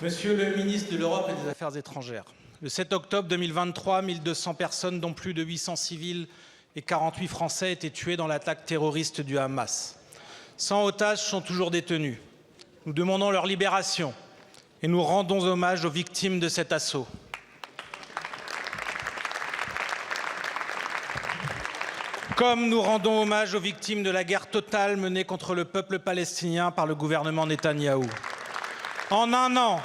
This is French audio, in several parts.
Monsieur le ministre de l'Europe et des Affaires étrangères, le 7 octobre 2023, 1200 personnes, dont plus de 800 civils et 48 Français, étaient tués dans l'attaque terroriste du Hamas. 100 otages sont toujours détenus. Nous demandons leur libération et nous rendons hommage aux victimes de cet assaut. Comme nous rendons hommage aux victimes de la guerre totale menée contre le peuple palestinien par le gouvernement Netanyahou. En un an,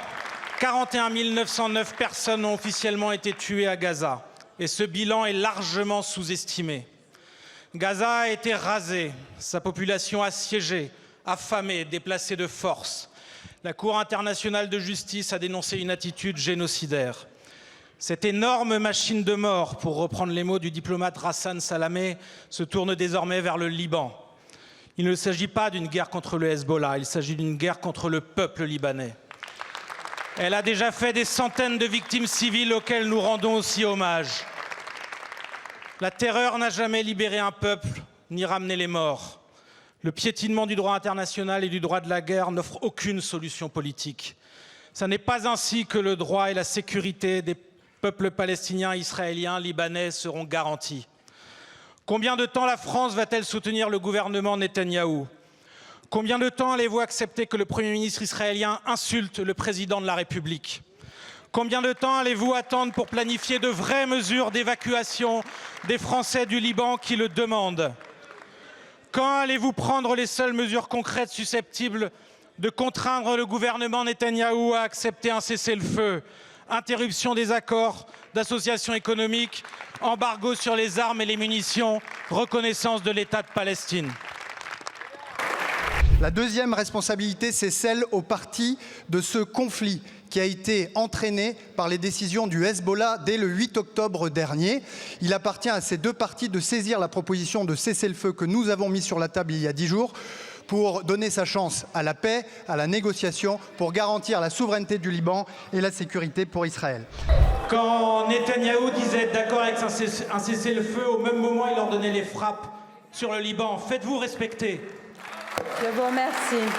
41 909 personnes ont officiellement été tuées à Gaza et ce bilan est largement sous-estimé. Gaza a été rasée, sa population assiégée, affamée, déplacée de force. La Cour internationale de justice a dénoncé une attitude génocidaire. Cette énorme machine de mort, pour reprendre les mots du diplomate Hassan Salamé, se tourne désormais vers le Liban. Il ne s'agit pas d'une guerre contre le Hezbollah, il s'agit d'une guerre contre le peuple libanais. Elle a déjà fait des centaines de victimes civiles auxquelles nous rendons aussi hommage. La terreur n'a jamais libéré un peuple, ni ramené les morts. Le piétinement du droit international et du droit de la guerre n'offre aucune solution politique. Ce n'est pas ainsi que le droit et la sécurité des peuples palestiniens, israéliens, libanais seront garantis. Combien de temps la France va-t-elle soutenir le gouvernement Netanyahou? Combien de temps allez-vous accepter que le Premier ministre israélien insulte le président de la République? Combien de temps allez-vous attendre pour planifier de vraies mesures d'évacuation des Français du Liban qui le demandent? Quand allez-vous prendre les seules mesures concrètes susceptibles de contraindre le gouvernement Netanyahou à accepter un cessez-le-feu? Interruption des accords d'association économique, embargo sur les armes et les munitions, reconnaissance de l'État de Palestine. La deuxième responsabilité, c'est celle aux parties de ce conflit qui a été entraîné par les décisions du Hezbollah dès le 8 octobre dernier. Il appartient à ces deux parties de saisir la proposition de cessez-le-feu que nous avons mise sur la table il y a 10 jours pour donner sa chance à la paix, à la négociation, pour garantir la souveraineté du Liban et la sécurité pour Israël. Quand Netanyahou disait être d'accord avec un cessez-le-feu, au même moment, il ordonnait les frappes sur le Liban. Faites-vous respecter. Je vous remercie.